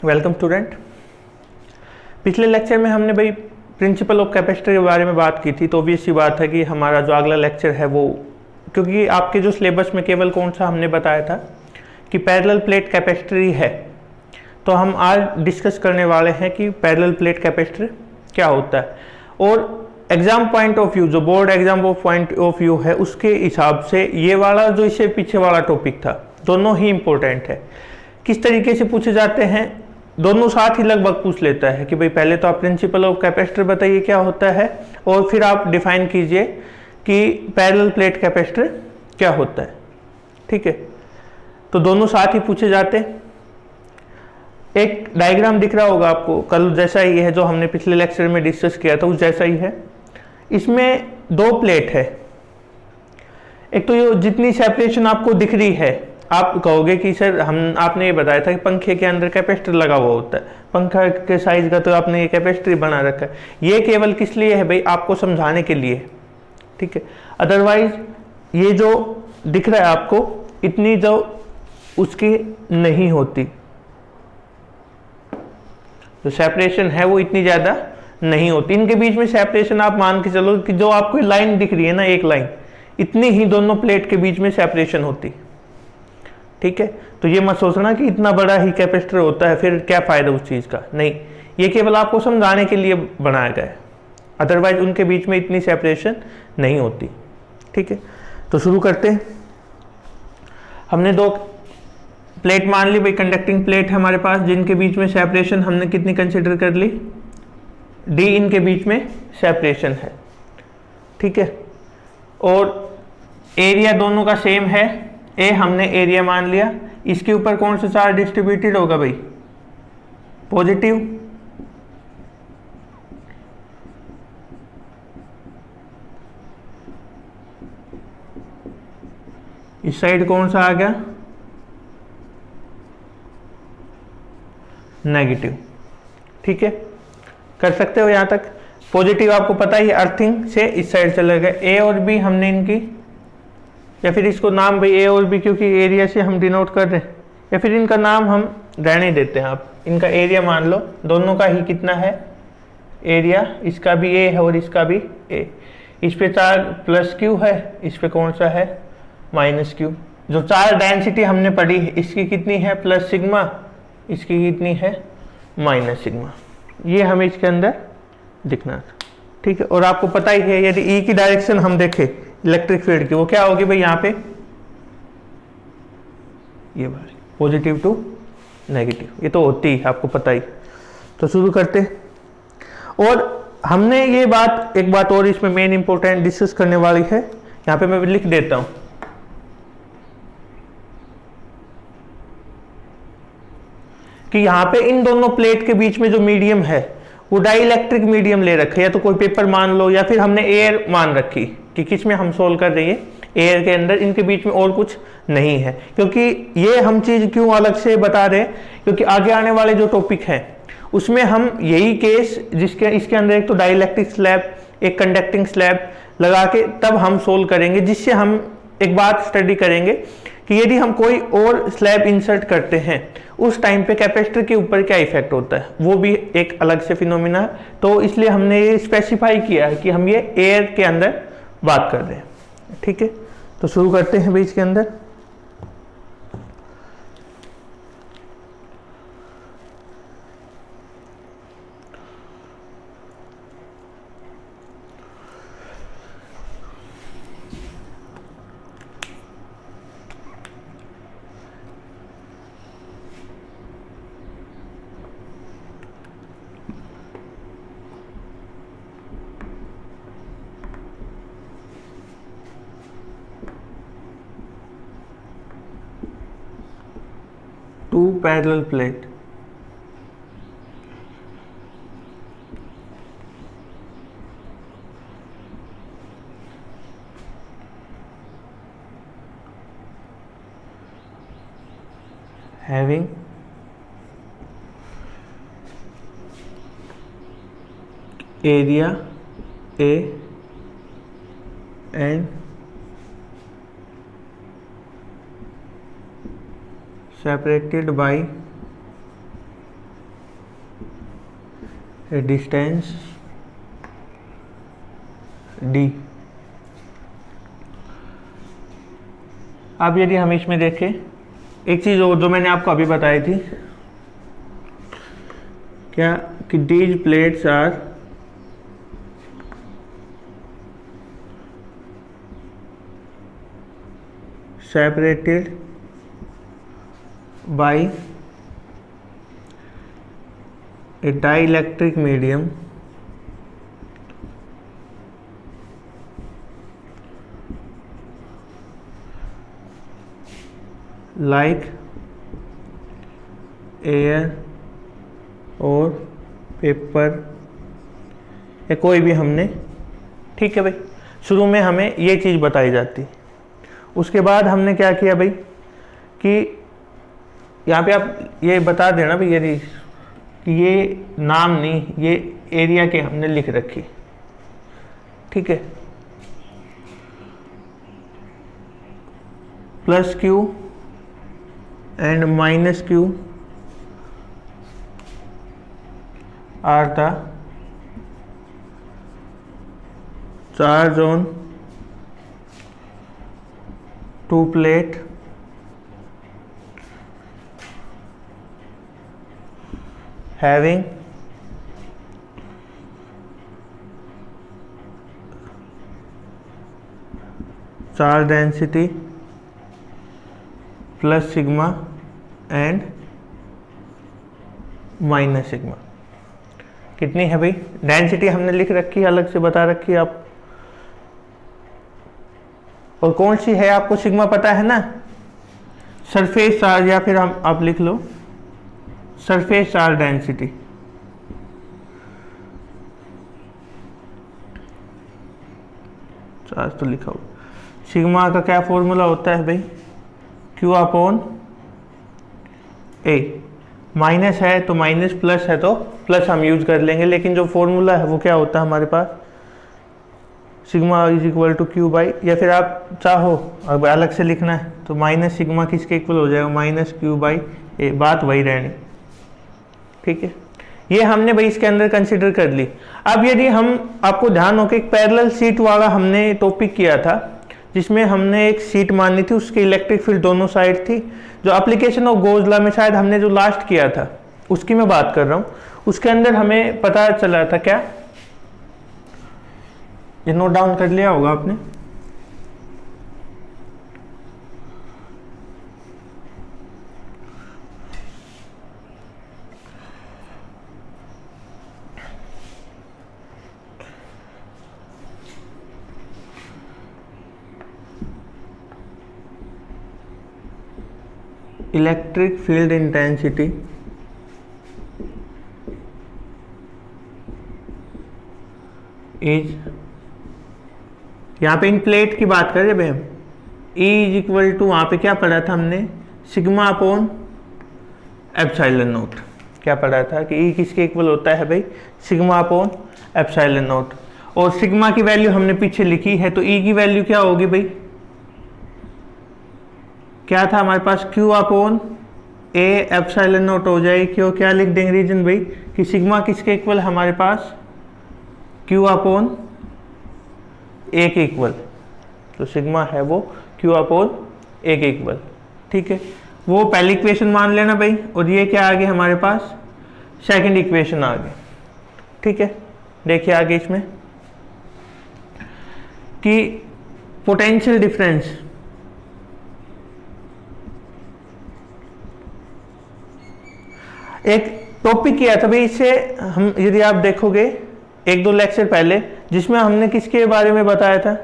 Welcome student. पिछले lecture में हमने भाई प्रिंसिपल ऑफ कैपेसिटर के बारे में बात की थी, तो ऑब्वियस सी बात है कि हमारा जो अगला लेक्चर है वो, क्योंकि आपके जो सिलेबस में केवल कौन सा हमने बताया था कि पैरेलल प्लेट कैपेसिटर ही है, तो हम आज डिस्कस करने वाले हैं कि पैरेलल प्लेट कैपेसिटर क्या होता है। और एग्जाम पॉइंट ऑफ व्यू, जो board exam point of view है, उसके हिसाब से ये वाला जो इससे पीछे वाला टॉपिक था, दोनों ही इम्पोर्टेंट है। किस तरीके से पूछे जाते हैं, दोनों साथ ही लगभग पूछ लेता है कि भाई पहले तो आप प्रिंसिपल ऑफ कैपेसिटर बताइए क्या होता है, और फिर आप डिफाइन कीजिए कि पैरेलल प्लेट कैपेसिटर क्या होता है। ठीक है, तो दोनों साथ ही पूछे जाते हैं। एक डायग्राम दिख रहा होगा आपको, कल जैसा ही है जो हमने पिछले लेक्चर में डिस्कस किया था, उस जैसा ही है। इसमें दो प्लेट है। एक तो ये जितनी सेपरेशन आपको दिख रही है, आप कहोगे कि सर आपने ये बताया था कि पंखे के अंदर कैपेसिटर लगा हुआ होता है, पंखा के साइज का तो आपने ये कैपेसिटर बना रखा है। ये केवल किस लिए है भाई, आपको समझाने के लिए। ठीक है, अदरवाइज ये जो दिख रहा है आपको, इतनी जो उसकी नहीं होती, जो सेपरेशन है वो इतनी ज्यादा नहीं होती। इनके बीच में सेपरेशन आप मान के चलो कि जो आपको लाइन दिख रही है ना, एक लाइन, इतनी ही दोनों प्लेट के बीच में सेपरेशन होती। ठीक है, तो ये मत सोचना कि इतना बड़ा ही कैपेसिटर होता है फिर क्या फायदा उस चीज का, नहीं, ये केवल आपको समझाने के लिए बनाया गया है। अदरवाइज उनके बीच में इतनी सेपरेशन नहीं होती। ठीक है, तो शुरू करते हैं। हमने दो प्लेट मान ली भाई, कंडक्टिंग प्लेट है हमारे पास, जिनके बीच में सेपरेशन हमने कितनी कंसिडर कर ली, डी इनके बीच में सेपरेशन है। ठीक है, और एरिया दोनों का सेम है, ए हमने एरिया मान लिया। इसके ऊपर कौन सा चार्ज डिस्ट्रीब्यूटेड होगा भाई, पॉजिटिव। इस साइड कौन सा आ गया, नेगेटिव। ठीक है, कर सकते हो यहां तक। पॉजिटिव आपको पता ही, अर्थिंग से इस साइड चले गए। ए और बी हमने इनकी, या फिर इसको नाम भाई ए और बी क्योंकि एरिया से हम डिनोट कर रहे हैं, या फिर इनका नाम हम रहने देते हैं, आप इनका एरिया मान लो। दोनों का ही कितना है एरिया, इसका भी ए है और इसका भी ए। इस पे चार्ज प्लस क्यू है, इस पे कौन सा है माइनस क्यू। जो चार्ज डेंसिटी हमने पढ़ी है, इसकी कितनी है प्लस सिग्मा, इसकी कितनी है माइनस सिग्मा। ये हमें इसके अंदर दिखना था। ठीक है, और आपको पता ही है यदि ई की डायरेक्शन हम देखें इलेक्ट्रिक फील्ड की, वो क्या होगी भाई, यहाँ पे ये वाली पॉजिटिव टू नेगेटिव, ये तो होती है, आपको पता ही। तो शुरू करते। और हमने ये बात, एक बात और इसमें मेन इंपॉर्टेंट डिस्कस करने वाली है, यहाँ पे मैं लिख देता हूं कि यहाँ पे इन दोनों प्लेट के बीच में जो मीडियम है वो डाइइलेक्ट्रिक मीडियम ले रखे, या तो कोई पेपर मान लो, या फिर हमने एयर मान रखी कि किस में हम सोल्व कर रहे हैं, एयर के अंदर। इनके बीच में और कुछ नहीं है, क्योंकि ये हम चीज क्यों अलग से बता रहे हैं, क्योंकि आगे आने वाले जो टॉपिक है उसमें हम यही केस, जिसके इसके अंदर एक तो डाइइलेक्ट्रिक स्लैब, एक कंडक्टिंग स्लैब लगा के तब हम सोल्व करेंगे, जिससे हम एक बात स्टडी करेंगे कि यदि हम कोई और स्लैब इंसर्ट करते हैं उस टाइम पे कैपेसिटर के ऊपर क्या इफेक्ट होता है, वो भी एक अलग से फिनोमिना है। तो इसलिए हमने ये स्पेसिफाई किया है कि हम ये एयर के अंदर बात कर रहे हैं। ठीक है, तो शुरू करते हैं बीच के अंदर। Two parallel plate having area A and separated by A distance d। अब यदि हम इसमें देखें एक चीज़ और जो मैंने आपको अभी बताई थी, क्या कि these plates are separated by a dielectric medium like air और पेपर या कोई भी हमने, ठीक है भाई, शुरू में हमें ये चीज़ बताई जाती। उसके बाद हमने क्या किया भाई कि यहाँ पे आप ये बता देना भाई यदि कि ये नाम नहीं, ये एरिया के हमने लिख रखी, ठीक है। Plus Q and minus Q are the charge on two plate having charge density plus sigma and minus sigma. कितनी है भाई डेंसिटी हमने लिख रखी है, अलग से बता रखी है आप, और कौन सी है आपको सिग्मा पता है ना, सरफेस चार्ज, या फिर हम आप लिख लो सरफेस चार्ज डेंसिटी। चार्ज तो लिखा हुआ, सिग्मा का क्या फॉर्मूला होता है भाई, क्यू अपॉन ए। माइनस है तो माइनस, प्लस है तो प्लस हम यूज कर लेंगे, लेकिन जो फॉर्मूला है वो क्या होता है हमारे पास, sigma is equal to Q by, या फिर आप चाहो अब अलग से लिखना है तो माइनस सिग्मा किसके इक्वल हो जाएगा, माइनस क्यू बाई ए, बात वही रहनी, ठीक है। ये हमने भाई इसके अंदर कंसिडर कर ली। अब यदि हम, आपको ध्यान हो कि एक पैरेलल सीट वाला हमने टॉपिक किया था, जिसमें हमने एक सीट माननी थी, उसकी इलेक्ट्रिक फील्ड दोनों साइड थी, जो एप्लीकेशन ऑफ गॉस लॉ में शायद हमने जो लास्ट किया था उसकी मैं बात कर रहा हूँ। उसके अंदर हमें पता चला था क्या, ये नोट डाउन कर लिया होगा आपने, इलेक्ट्रिक फील्ड इंटेंसिटी इज, यहाँ पे इन प्लेट की बात करें भाई हम, E इज इक्वल टू, वहाँ पे क्या पढ़ा था हमने, सिग्मा अपॉन एप्सिलॉन नोट। क्या पढ़ा था कि E किसके इक्वल होता है भाई, सिग्मा अपॉन एप्सिलॉन नोट, और सिग्मा की वैल्यू हमने पीछे लिखी है, तो E की वैल्यू क्या होगी भाई, क्या था हमारे पास, Q upon A epsilon note हो जाएगी। क्यों, क्या लिख देंगे रीजन भाई कि सिग्मा किसके इक्वल हमारे पास, Q अपॉन ए के इक्वल, तो सिग्मा है वो Q अपॉन ए के इक्वल, ठीक है। वो पहली इक्वेशन मान लेना भाई, और ये क्या आ गया हमारे पास, सेकंड इक्वेशन आ गई, ठीक है। देखिए आगे इसमें कि पोटेंशियल डिफरेंस, एक टॉपिक किया था भाई, इससे हम यदि आप देखोगे एक दो लेक्चर पहले, जिसमें हमने किसके बारे में बताया था,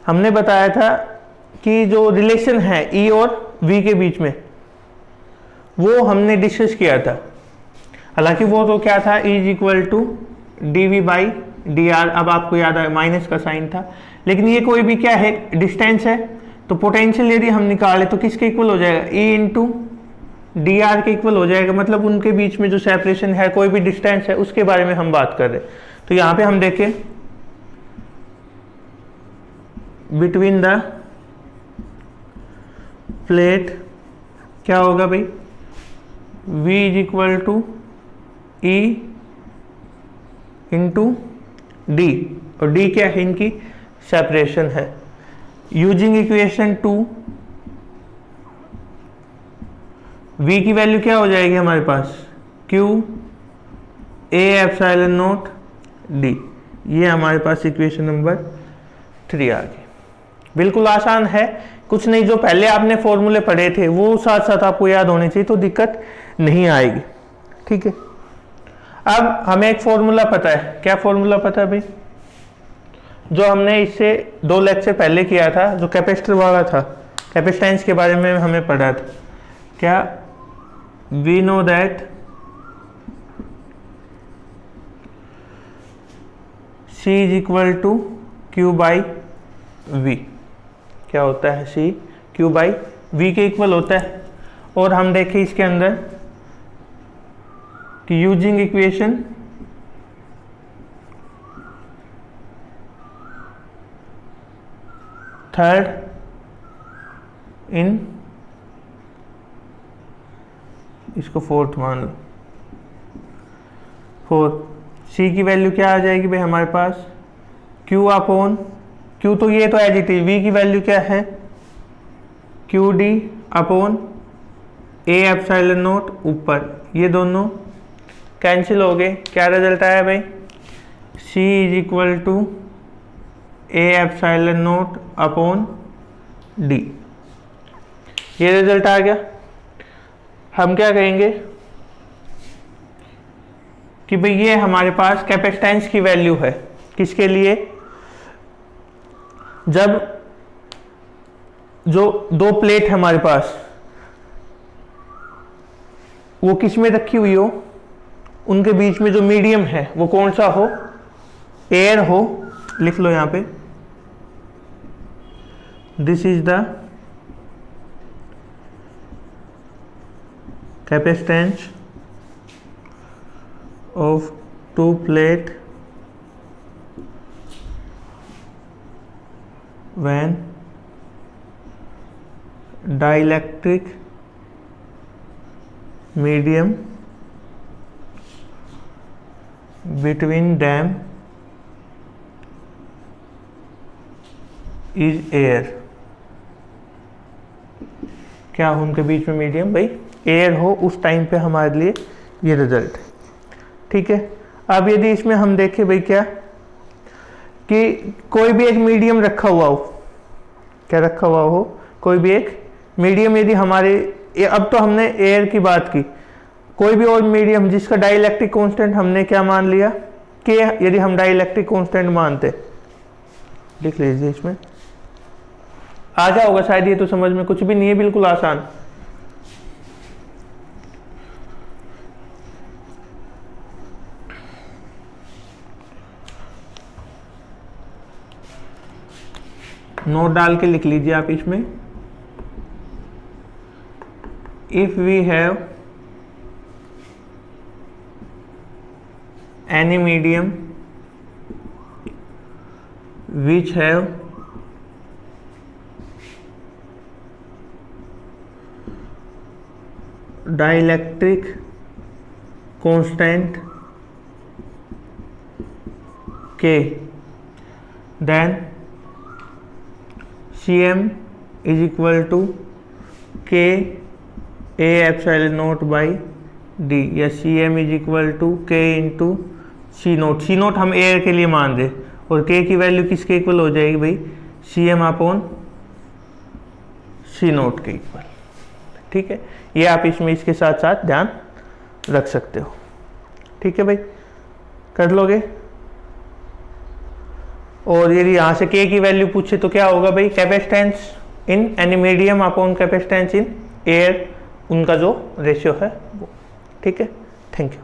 हमने बताया था कि जो रिलेशन है E और V के बीच में, वो हमने डिस्कस किया था। हालांकि वो तो क्या था, E is equal to d V by d r, अब आपको याद आया माइनस का साइन था, लेकिन ये कोई भी क्या है, डिस्टेंस है, तो पोटेंशियल यदि हम निकाले तो किसके इक्वल हो जाएगा, E इंटू डी आर के इक्वल हो जाएगा। मतलब उनके बीच में जो सेपरेशन है, कोई भी डिस्टेंस है, उसके बारे में हम बात कर रहे हैं। तो यहाँ पे हम देखें बिटवीन द प्लेट क्या होगा भाई, V is equal to E into D, और डी क्या है, इनकी सेपरेशन है। यूजिंग इक्वेशन 2 V की वैल्यू क्या हो जाएगी हमारे पास, Q A epsilon naught D। ये हमारे पास इक्वेशन नंबर 3 आ गई। बिल्कुल आसान है, कुछ नहीं, जो पहले आपने फॉर्मूले पढ़े थे वो साथ साथ आपको याद होने चाहिए, तो दिक्कत नहीं आएगी। ठीक है, अब हमें एक फॉर्मूला पता है। क्या फॉर्मूला पता है भाई, जो हमने इससे 2 लेक्चर पहले किया था, जो कैपेसिटर वाला था, कैपेसिटेंस के बारे में हमें पढ़ा था। क्या, we know that C is equal to Q by V। क्या होता है, C Q बाई V के इक्वल होता है। और हम देखें इसके अंदर कि यूजिंग इक्वेशन थर्ड इन, इसको फोर्थ मान लो, 4, C की वैल्यू क्या आ जाएगी भाई हमारे पास, Q अपॉन Q, तो ये तो एज इट इज, V की वैल्यू क्या है, QD upon A epsilon not, ऊपर ये दोनों कैंसिल हो गए। क्या रिजल्ट आया भाई, C is equal to A epsilon naught upon D। ये रिजल्ट आ गया। हम क्या कहेंगे कि भाई ये हमारे पास कैपेसिटेंस की वैल्यू है, किसके लिए, जब जो 2 प्लेट है हमारे पास वो किस में रखी हुई हो, उनके बीच में जो मीडियम है वो कौन सा हो, एयर हो। लिख लो यहां पे, this is the capacitance of 2 plate when dielectric medium between them is air। क्या हो उनके बीच में मीडियम, भाई एयर हो, उस टाइम पे हमारे लिए ये रिजल्ट है। ठीक है, अब यदि इसमें हम देखें भाई क्या, कि कोई भी एक मीडियम रखा हुआ हो, क्या रखा हुआ हो, कोई भी एक मीडियम, यदि हमारे, अब तो हमने एयर की बात की, कोई भी और मीडियम जिसका डाइलेक्ट्रिक कांस्टेंट हमने क्या मान लिया, कि यदि हम डाइलेक्ट्रिक कांस्टेंट मानते, लिख लीजिए, इसमें आ जा होगा शायद, ये तो समझ में कुछ भी नहीं है, बिल्कुल आसान। नोट डाल के लिख लीजिए आप इसमें, if we have any medium which have dielectric constant K, then Cm is equal to K A epsilon naught by D, या Cm is equal to K into C naught. C naught हम air के लिए मान दे, और K की value किसके equal हो जाएगी भाई, Cm अपॉन C नोट के इक्वल। ठीक है, ये आप इसमें इसके साथ साथ ध्यान रख सकते हो। ठीक है भाई, कर लोगे। और यदि यहाँ से K की वैल्यू पूछे तो क्या होगा भाई, capacitance in any medium upon capacitance in air, उनका जो रेशियो है वो। ठीक है, थैंक यू।